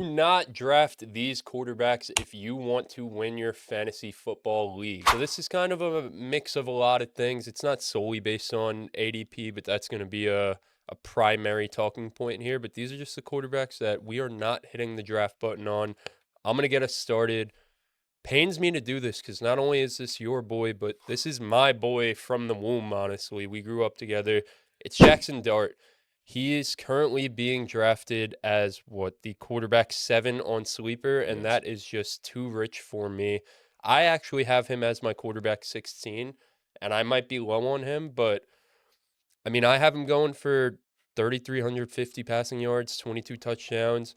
Do not draft these quarterbacks if you want to win your fantasy football league. So this is kind of a mix of a lot of things. It's not solely based on ADP, but that's going to be a primary talking point here. But these are just the quarterbacks that we are not hitting the draft button on. I'm going to get us started. Pains me to do this because not only is this your boy, but this is my boy from the womb, honestly. We grew up together. It's Jaxson Dart. He is currently being drafted as the quarterback 7 on Sleeper, and that is just too rich for me. I actually have him as my quarterback 16, and I might be low on him, but I mean, I have him going for 3,350 passing yards, 22 touchdowns.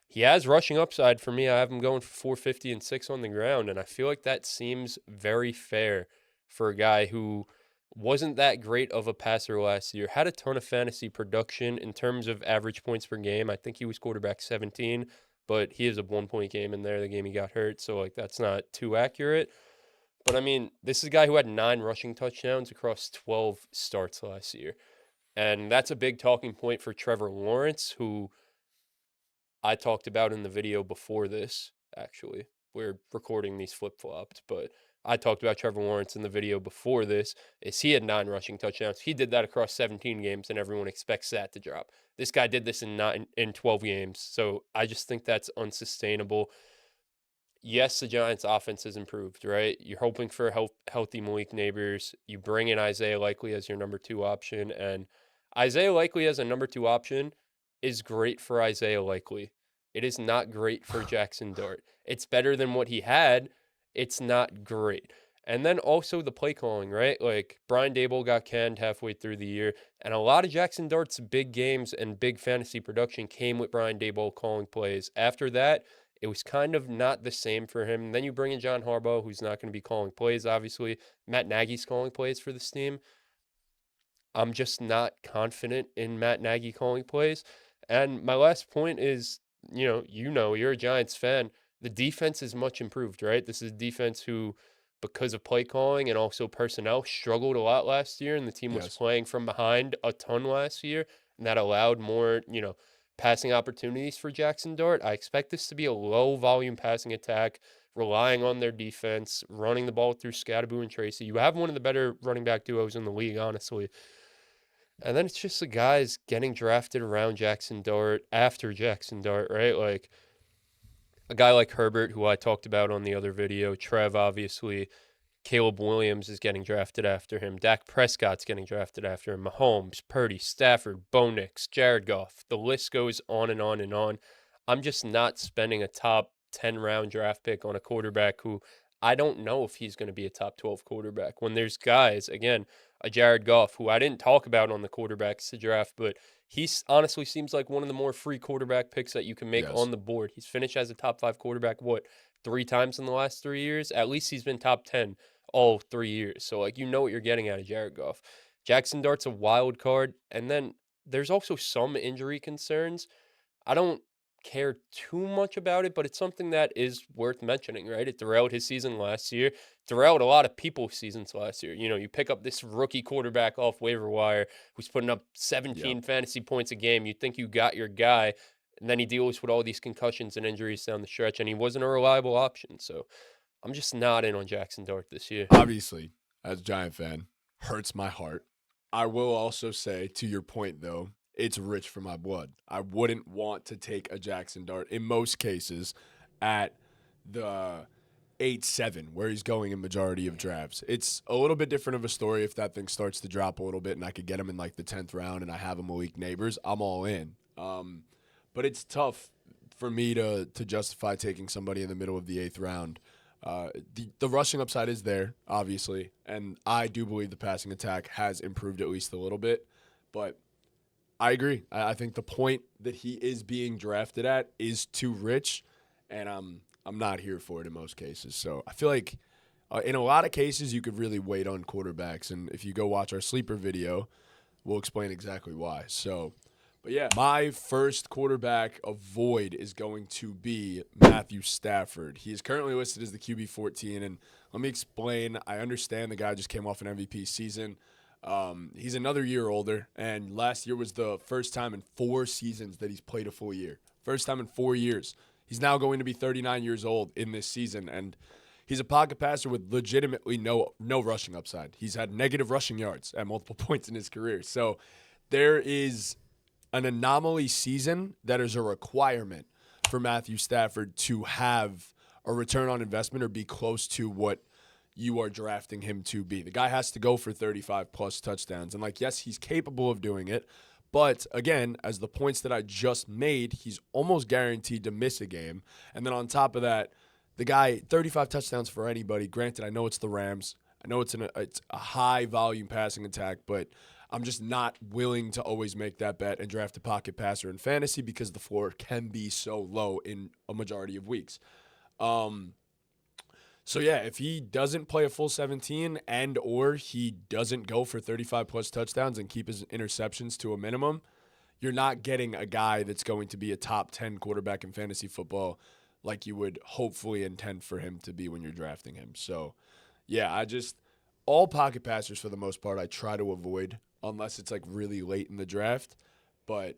He has rushing upside for me. I have him going for 450 and 6 on the ground, and I feel like that seems very fair for a guy who wasn't that great of a passer last year. Had a ton of fantasy production in terms of average points per game. I think he was quarterback 17, but he has a 1-point game in there, the game he got hurt, so like that's not too accurate. But I mean, this is a guy who had 9 rushing touchdowns across 12 starts last year. And that's a big talking point for Trevor Lawrence, who I talked about in the video before this, actually. We're recording these flip-flopped, but I talked about Trevor Lawrence in the video before this. He had 9 rushing touchdowns. He did that across 17 games, and everyone expects that to drop. This guy did this in 12 games, so I just think that's unsustainable. Yes, the Giants' offense has improved, right? You're hoping for healthy Malik Neighbors. You bring in Isaiah Likely as your number 2 option, and Isaiah Likely as a number 2 option is great for Isaiah Likely. It is not great for Jaxson Dart. It's better than what he had. It's not great. And then also the play calling, right? Like Brian Daboll got canned halfway through the year, and a lot of Jaxson Dart's big games and big fantasy production came with Brian Daboll calling plays. After that, it was kind of not the same for him. And then you bring in John Harbaugh, who's not going to be calling plays, obviously. Matt Nagy's calling plays for this team. I'm just not confident in Matt Nagy calling plays. And my last point is, you're a Giants fan. The defense is much improved, right? This is a defense who, because of play calling and also personnel, struggled a lot last year, and the team was playing from behind a ton last year, and that allowed more, passing opportunities for Jaxson Dart. I expect this to be a low-volume passing attack, relying on their defense, running the ball through Scatterboo and Tracy. You have one of the better running back duos in the league, honestly. And then it's just the guys getting drafted around Jaxson Dart, after Jaxson Dart, right? Like a guy like Herbert, who I talked about on the other video, Trev, obviously. Caleb Williams is getting drafted after him. Dak Prescott's getting drafted after him. Mahomes, Purdy, Stafford, Bo Nix, Jared Goff. The list goes on and on and on. I'm just not spending a top 10-round draft pick on a quarterback who I don't know if he's going to be a top 12 quarterback. When there's guys, again, a Jared Goff, who I didn't talk about on the quarterbacks to draft, but he honestly seems like one of the more free quarterback picks that you can make on the board. He's finished as a top 5 quarterback, 3 times in the last 3 years? At least he's been top 10 all 3 years. So, what you're getting out of Jared Goff. Jaxson Dart's a wild card. And then there's also some injury concerns. I don't care too much about it, but it's something that is worth mentioning, right? It derailed his season last year, derailed a lot of people's seasons last year. You pick up this rookie quarterback off waiver wire who's putting up 17 fantasy points a game. You think you got your guy, and then he deals with all these concussions and injuries down the stretch, and he wasn't a reliable option. So I'm just not in on Jaxson Dart this year. Obviously, as a Giant fan, hurts my heart. I will also say, to your point, though, it's rich for my blood. I wouldn't want to take a Jaxson Dart in most cases at the 8-7, where he's going in majority of drafts. It's a little bit different of a story if that thing starts to drop a little bit and I could get him in like the 10th round and I have a Malik Neighbors. I'm all in. But it's tough for me to justify taking somebody in the middle of the 8th round. The rushing upside is there, obviously, and I do believe the passing attack has improved at least a little bit. But I agree. I think the point that he is being drafted at is too rich, and I'm not here for it in most cases. So I feel like in a lot of cases you could really wait on quarterbacks, and if you go watch our sleeper video, we'll explain exactly why. So, but yeah, my first quarterback avoid is going to be Matthew Stafford. He is currently listed as the QB 14, and let me explain. I understand the guy just came off an MVP season. He's another year older, and last year was the first time in 4 seasons that he's played a full year. First time in 4 years. He's now going to be 39 years old in this season, and he's a pocket passer with legitimately no rushing upside. He's had negative rushing yards at multiple points in his career. So there is an anomaly season that is a requirement for Matthew Stafford to have a return on investment or be close to what you are drafting him to be. The guy has to go for 35-plus touchdowns. And, yes, he's capable of doing it. But, again, as the points that I just made, he's almost guaranteed to miss a game. And then on top of that, the guy, 35 touchdowns for anybody. Granted, I know it's the Rams. I know it's a high-volume passing attack, but I'm just not willing to always make that bet and draft a pocket passer in fantasy because the floor can be so low in a majority of weeks. So, yeah, if he doesn't play a full 17 and or he doesn't go for 35-plus touchdowns and keep his interceptions to a minimum, you're not getting a guy that's going to be a top 10 quarterback in fantasy football like you would hopefully intend for him to be when you're drafting him. So, yeah, all pocket passers for the most part I try to avoid unless it's really late in the draft. But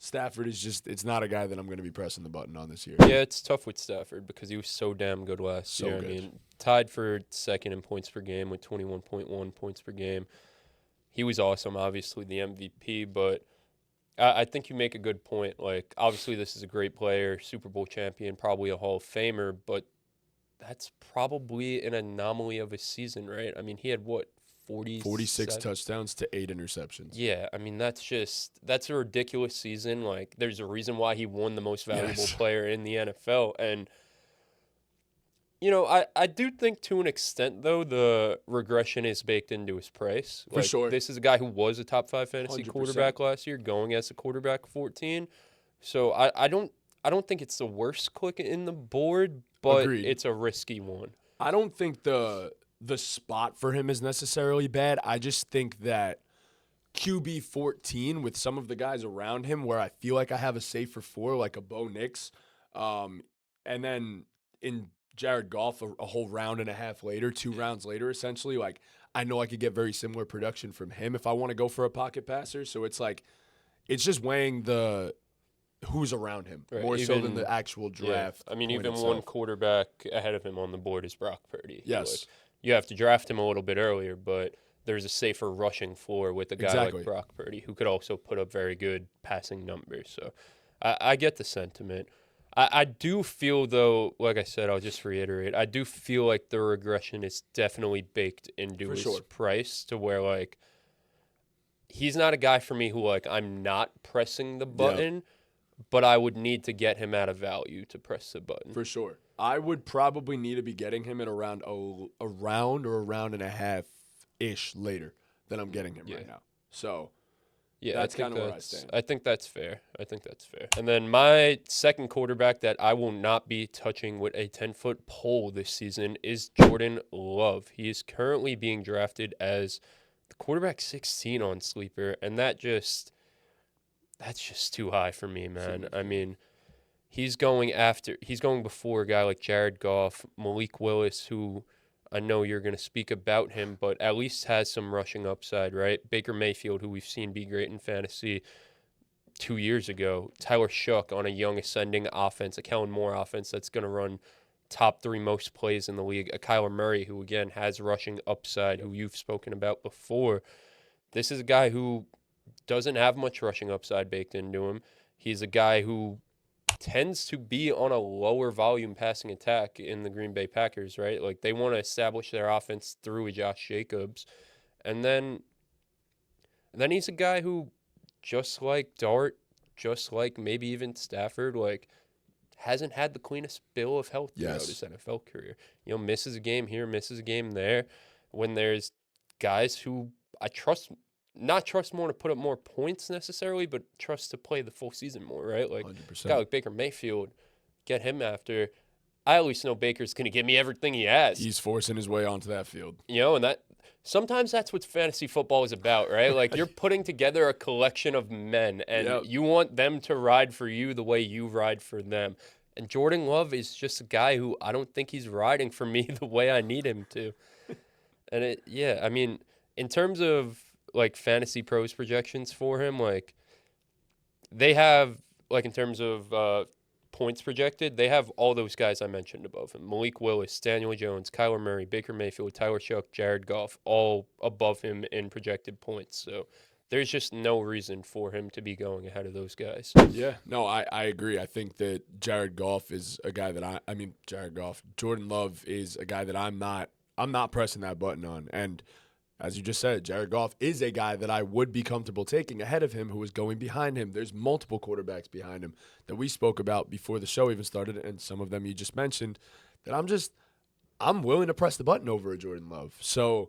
Stafford is it's not a guy that I'm going to be pressing the button on this year. Yeah, it's tough with Stafford because he was so damn good last year. Good. I mean, tied for second in points per game with 21.1 points per game. He was awesome, obviously the MVP, but I think you make a good point. Obviously this is a great player, Super Bowl champion, probably a Hall of Famer, but that's probably an anomaly of a season, right? I mean, he had 46 touchdowns to 8 interceptions. Yeah, I mean, that's a ridiculous season. There's a reason why he won the most valuable player in the NFL. And, I do think to an extent, though, the regression is baked into his price. For sure. This is a guy who was a top 5 fantasy 100%. quarterback last year, going as a quarterback 14. So I don't think it's the worst click in the board, but Agreed. It's a risky one. I don't think the spot for him is necessarily bad. I just think that QB 14 with some of the guys around him where I feel like I have a safer 4, like a Bo Nix, and then in Jared Goff a whole round and a half later, 2 rounds later, essentially, I know I could get very similar production from him if I want to go for a pocket passer. So it's just weighing who's around him more so than the actual draft. Yeah. I mean, point even itself. one quarterback ahead of him on the board is Brock Purdy. Yes. You have to draft him a little bit earlier, but there's a safer rushing floor with a guy like Brock Purdy who could also put up very good passing numbers. So I get the sentiment. I do feel, though, like I said, I'll just reiterate, I do feel like the regression is definitely baked into his price to where, he's not a guy for me who, I'm not pressing the button, but I would need to get him at a value to press the button. For sure. I would probably need to be getting him at around a round or a round and a half-ish later than I'm getting him right now. So, that's kind of where I stand. I think that's fair. And then my second quarterback that I will not be touching with a 10-foot pole this season is Jordan Love. He is currently being drafted as the quarterback 16 on Sleeper, and that's just too high for me, man. I mean, he's going before a guy like Jared Goff, Malik Willis, who I know you're going to speak about him, but at least has some rushing upside, right? Baker Mayfield, who we've seen be great in fantasy 2 years ago. Tyler Shough on a young ascending offense, a Kellen Moore offense that's going to run top 3 most plays in the league. A Kyler Murray, who, again, has rushing upside, who you've spoken about before. This is a guy who doesn't have much rushing upside baked into him. He's a guy who tends to be on a lower volume passing attack in the Green Bay Packers, right? They want to establish their offense through a Josh Jacobs. And then he's a guy who, just like Dart, just like maybe even Stafford, hasn't had the cleanest bill of health throughout his NFL career. Misses a game here, misses a game there. When there's guys who I not trust more to put up more points necessarily, but trust to play the full season more, right? 100%. A guy like Baker Mayfield, get him after. I at least know Baker's going to give me everything he has. He's forcing his way onto that field. And sometimes that's what fantasy football is about, right? You're putting together a collection of men, and you want them to ride for you the way you ride for them. And Jordan Love is just a guy who I don't think he's riding for me the way I need him to. And I mean, in terms of Fantasy Pros projections for him, they have like in terms of points projected, they have all those guys I mentioned above him. Malik Willis, Daniel Jones, Kyler Murray, Baker Mayfield, Tyler Shough, Jared Goff, all above him in projected points. So there's just no reason for him to be going ahead of those guys. Yeah, no, I agree. I think that Jared Goff is a guy that Jared Goff, Jordan Love is a guy that I'm not pressing that button on. And as you just said, Jared Goff is a guy that I would be comfortable taking ahead of him who is going behind him. There's multiple quarterbacks behind him that we spoke about before the show even started, and some of them you just mentioned that I'm willing to press the button over a Jordan Love. So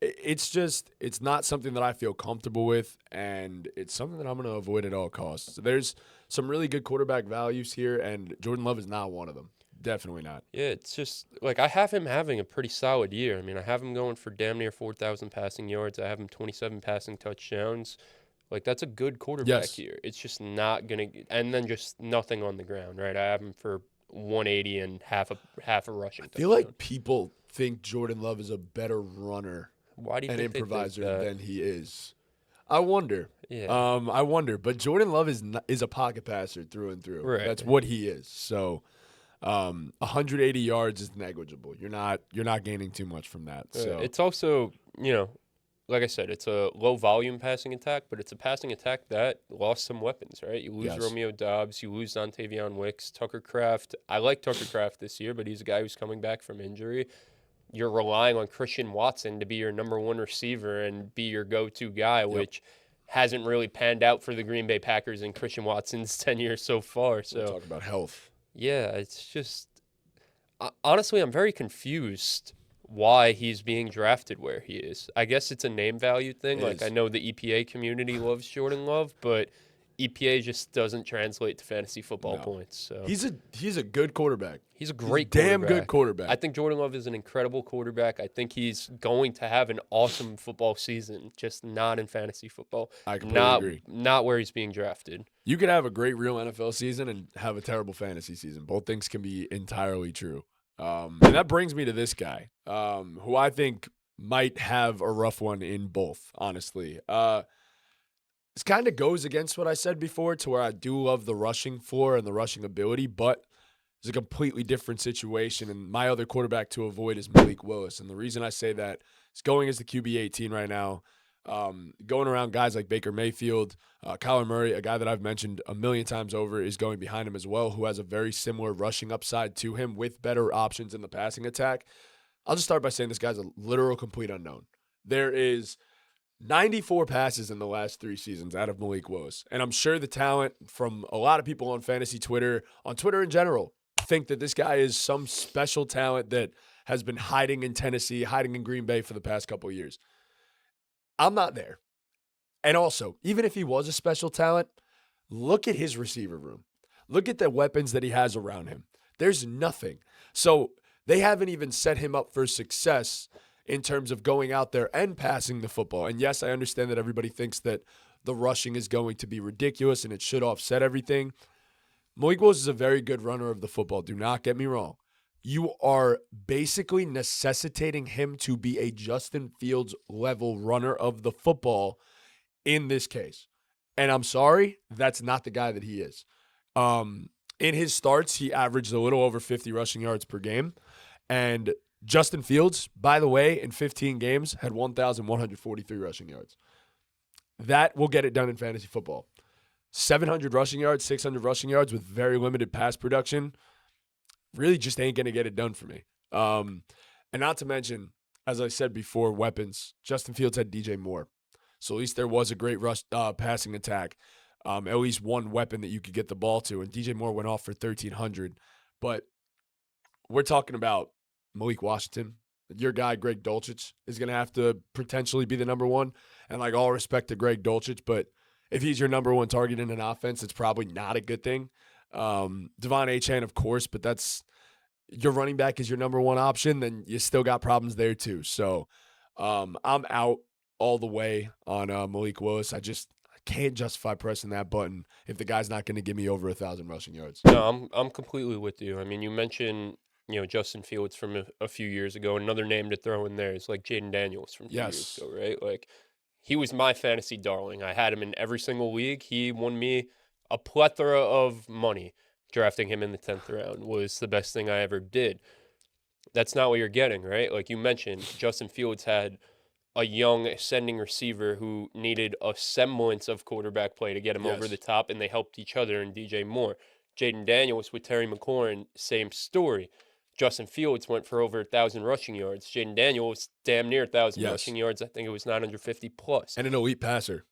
it's not something that I feel comfortable with, and it's something that I'm going to avoid at all costs. So there's some really good quarterback values here, and Jordan Love is not one of them. Definitely not. Yeah, it's just like I have him having a pretty solid year. I mean, I have him going for damn near 4,000 passing yards. I have him 27 passing touchdowns. Like, that's a good quarterback year. It's just not going to – and then just nothing on the ground, right? I have him for 180 and half a rushing I feel like people think Jordan Love is a better runner Why do you and think improviser than he is. I wonder. Yeah. I wonder. But Jordan Love is a pocket passer through and through. Right. That's what he is. So 180 yards is negligible. You're not gaining too much from that. So it's also, like I said, it's a low volume passing attack, but it's a passing attack that lost some weapons, right? You lose Romeo Doubs, you lose Dontavion Wicks, Tucker Kraft. I like Tucker Kraft this year, but he's a guy who's coming back from injury. You're relying on Christian Watson to be your number one receiver and be your go-to guy, which hasn't really panned out for the Green Bay Packers in Christian Watson's tenure so far. So we'll talk about health. Yeah, it's just honestly, I'm very confused why he's being drafted where he is. I guess it's a name value thing. I know the EPA community loves Jordan Love, but EPA just doesn't translate to fantasy football points. So he's a good quarterback. He's a great damn good quarterback. I think Jordan Love is an incredible quarterback. I think he's going to have an awesome football season, just not in fantasy football. I completely agree. Not where he's being drafted. You could have a great real NFL season and have a terrible fantasy season. Both things can be entirely true. And that brings me to this guy, who I think might have a rough one in both, honestly. This kind of goes against what I said before, to where I do love the rushing floor and the rushing ability, but it's a completely different situation. And my other quarterback to avoid is Malik Willis. And the reason I say that is going as the QB 18 right now, going around guys like Baker Mayfield, Kyler Murray, a guy that I've mentioned a million times over, is going behind him as well, who has a very similar rushing upside to him with better options in the passing attack. I'll just start by saying this guy's a literal complete unknown. There is 94 passes in the last 3 seasons out of Malik Willis. And I'm sure the talent from a lot of people on fantasy Twitter, on Twitter in general, think that this guy is some special talent that has been hiding in Tennessee, hiding in Green Bay for the past couple of years. I'm not there. And also, even if he was a special talent, look at his receiver room. Look at the weapons that he has around him. There's nothing. So they haven't even set him up for success in terms of going out there and passing the football. And yes, I understand that everybody thinks that the rushing is going to be ridiculous and it should offset everything. Malik Willis is a very good runner of the football. Do not get me wrong. You are basically necessitating him to be a Justin Fields level runner of the football in this case. And I'm sorry, that's not the guy that he is. In his starts, he averaged a little over 50 rushing yards per game. And Justin Fields, by the way, in 15 games, had 1,143 rushing yards. That will get it done in fantasy football. 700 rushing yards, 600 rushing yards with very limited pass production really just ain't going to get it done for me. And not to mention, as I said before, weapons. Justin Fields had DJ Moore. So at least there was a great passing attack. At least one weapon that you could get the ball to. And DJ Moore went off for 1,300. But we're talking about Malik Washington. Your guy, Greg Dulcich, is going to have to potentially be the number one. And like all respect to Greg Dulcich, but if he's your number one target in an offense, it's probably not a good thing. Devon Achane, of course, but that's your running back is your number one option, then you still got problems there too. So I'm out all the way on Malik Willis. I can't justify pressing that button if the guy's not going to give me over 1,000 rushing yards. No, I'm completely with you. I mean, you mentioned Justin Fields from a few years ago. Another name to throw in there is like Jaden Daniels from 2 years ago, right? Like, he was my fantasy darling. I had him in every single league. He won me a plethora of money. Drafting him in the 10th round was the best thing I ever did. That's not what you're getting, right? Like you mentioned, Justin Fields had a young ascending receiver who needed a semblance of quarterback play to get him over the Yes. top, and they helped each other in DJ Moore. Jaden Daniels with Terry McLaurin, same story. Justin Fields went for over 1,000 rushing yards. Jaden Daniels, damn near 1,000 Yes. rushing yards. I think it was 950 plus. And an elite passer.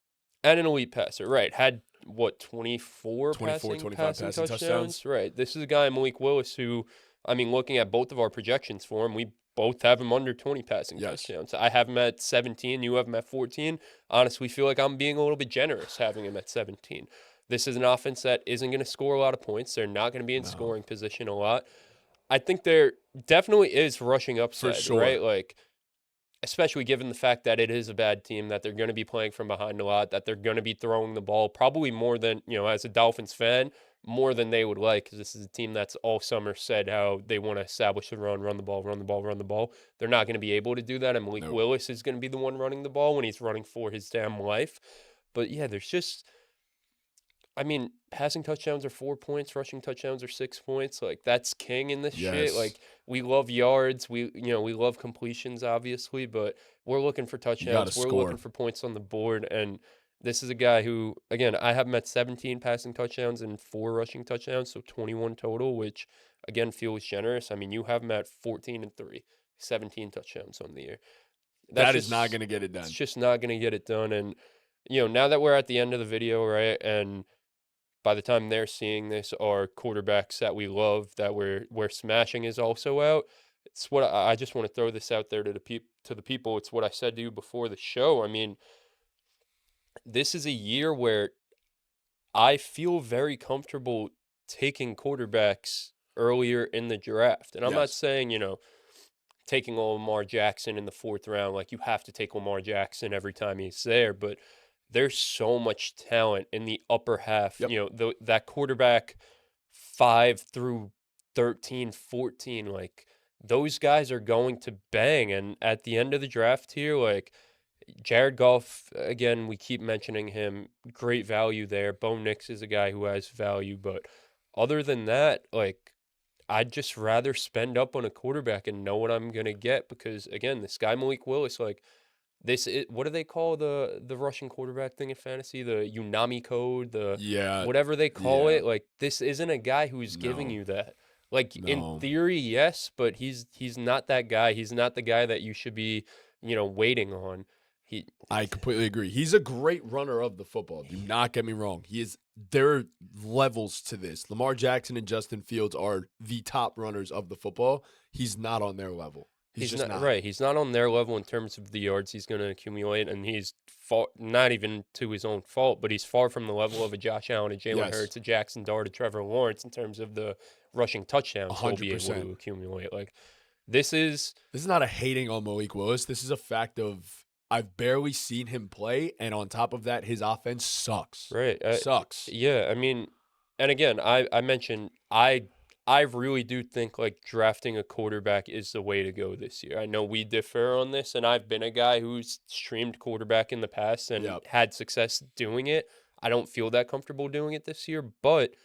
And an elite passer, right. Had, what, 24 25 passing passing touchdowns. Right. This is a guy, Malik Willis, who, I mean, looking at both of our projections for him, we both have him under 20 passing Yes. touchdowns. I have him at 17. You have him at 14. Honestly, feel like I'm being a little bit generous having him at 17. This is an offense that isn't going to score a lot of points. They're not going to be in scoring position a lot. I think there definitely is rushing upside, sure. right? Like, especially given the fact that it is a bad team, that they're going to be playing from behind a lot, that they're going to be throwing the ball probably more than, as a Dolphins fan, more than they would like, because this is a team that's all summer said how they want to establish the run the ball, run the ball, run the ball. They're not going to be able to do that, and Malik Willis is going to be the one running the ball when he's running for his damn life. But yeah, there's just, I mean, passing touchdowns are 4 points, rushing touchdowns are 6 points. Like, that's king in this shit. Like, we love yards, we love completions, obviously, but we're looking for touchdowns. We're looking for points on the board, and this is a guy who, again, I have him at 17 passing touchdowns and 4 rushing touchdowns, so 21 total, which, again, feels generous. I mean, you have him at 14-3, 17 touchdowns on the year. That is not going to get it done. It's just not going to get it done, and, now that we're at the end of the video, right, and by the time they're seeing this, our quarterbacks that we love, that we're smashing, is also out. It's what I just want to throw this out there to the people. It's what I said to you before the show. I mean, this is a year where I feel very comfortable taking quarterbacks earlier in the draft. And I'm not saying, taking Lamar Jackson in the 4th round, like you have to take Lamar Jackson every time he's there, but there's so much talent in the upper half. That quarterback 5 through 13, 14, like those guys are going to bang. And at the end of the draft here, like Jared Goff, again, we keep mentioning him, great value there. Bo Nix is a guy who has value, but other than that, like I'd just rather spend up on a quarterback and know what I'm going to get, because again, this guy Malik Willis, like, what do they call the Russian quarterback thing in fantasy? The Unami code, whatever they call it. Like, this isn't a guy who's giving you that. Like, in theory, yes, but he's not that guy. He's not the guy that you should be, waiting on. I completely agree. He's a great runner of the football. Do not get me wrong. There are levels to this. Lamar Jackson and Justin Fields are the top runners of the football. He's not on their level. He's just not. Right. He's not on their level in terms of the yards he's going to accumulate, and he's not even to his own fault, but he's far from the level of a Josh Allen, a Jalen Hurts, a Jaxson Dart, a Trevor Lawrence in terms of the rushing touchdowns 100%. he'll be able to accumulate. Like, this is not a hating on Malik Willis. This is a fact of I've barely seen him play, and on top of that, his offense sucks. Right. Sucks. Yeah, I mean, and again, I mentioned I really do think like drafting a quarterback is the way to go this year. I know we differ on this, and I've been a guy who's streamed quarterback in the past and had success doing it. I don't feel that comfortable doing it this year, but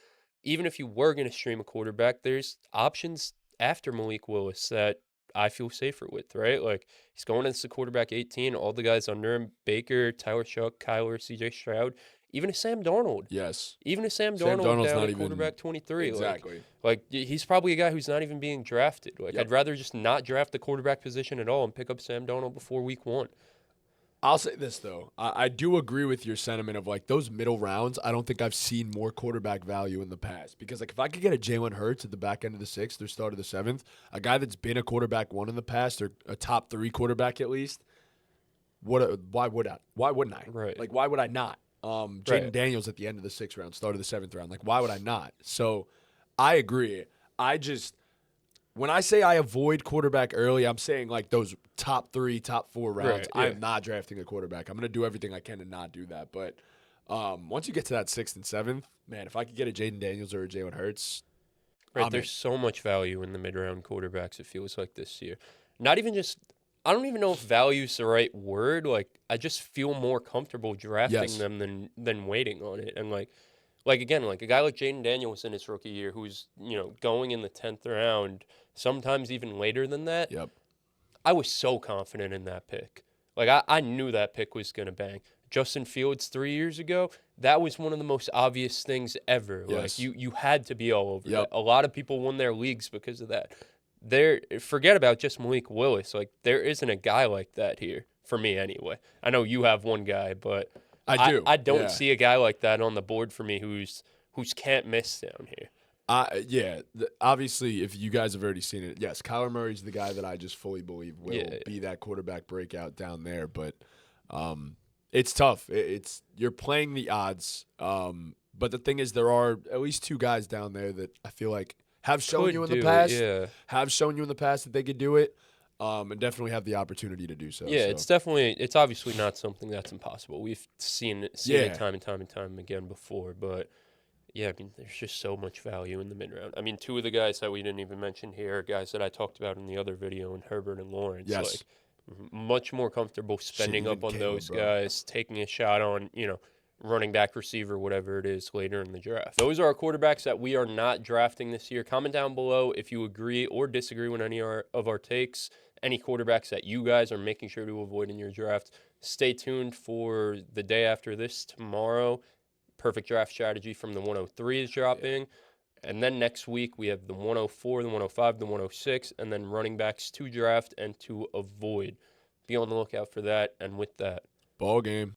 even if you were going to stream a quarterback, there's options after Malik Willis that I feel safer with, right? Like, he's going into quarterback 18, all the guys under him, Baker, Tyler Shuck, Kyler, CJ Stroud, even a Sam Darnold. Yes. Even a Sam Darnold down at quarterback 23. Exactly. Like, he's probably a guy who's not even being drafted. Like, I'd rather just not draft the quarterback position at all and pick up Sam Darnold before week 1. I'll say this, though. I do agree with your sentiment of, like, those middle rounds, I don't think I've seen more quarterback value in the past. Because, like, if I could get a Jalen Hurts at the back end of the 6th or start of the 7th, a guy that's been a quarterback 1 in the past, or a top 3 quarterback at least, why wouldn't I? Right. Like, why would I not? Jaden Daniels at the end of the 6th round, start of the 7th round. Like, why would I not? So, I agree. When I say I avoid quarterback early, I'm saying like those top 3, top 4 rounds. I'm not drafting a quarterback. I'm going to do everything I can to not do that. But once you get to that 6th and 7th, man, if I could get a Jaden Daniels or a Jalen Hurts, there's so much value in the mid-round quarterbacks, it feels like, this year. Not even just, I don't even know if value is the right word. Like, I just feel more comfortable drafting them than waiting on it. And like, Like, again, like a guy like Jaden Daniels in his rookie year who's, going in the 10th round, sometimes even later than that. Yep. I was so confident in that pick. Like, I knew that pick was going to bang. Justin Fields 3 years ago, that was one of the most obvious things ever. Like, Yes. you had to be all over Yep. that. A lot of people won their leagues because of that. Forget about just Malik Willis. Like, there isn't a guy like that here, for me anyway. I know you have one guy, but I do. I don't Yeah. see a guy like that on the board for me who's can't miss down here. Obviously, if you guys have already seen it, yes, Kyler Murray's the guy that I just fully believe will be that quarterback breakout down there. But it's tough. You're playing the odds. But the thing is, there are at least two guys down there that I feel like have shown you in the past. Have shown you in the past that they could do it. And definitely have the opportunity to do so. Yeah, so. it's obviously not something that's impossible. We've seen it time and time again before, but yeah, I mean, there's just so much value in the mid-round. I mean, two of the guys that we didn't even mention here are guys that I talked about in the other video, in Herbert and Lawrence. Yes. Like, much more comfortable spending up on Caleb, those bro. guys, taking a shot on, running back, receiver, whatever it is later in the draft. Those are our quarterbacks that we are not drafting this year. Comment down below if you agree or disagree with any of our takes, any quarterbacks that you guys are making sure to avoid in your draft. Stay tuned for the day after this tomorrow. Perfect draft strategy from the 103 is dropping. And then next week, we have the 104, the 105, the 106, and then running backs to draft and to avoid. Be on the lookout for that. And with that, Ball game.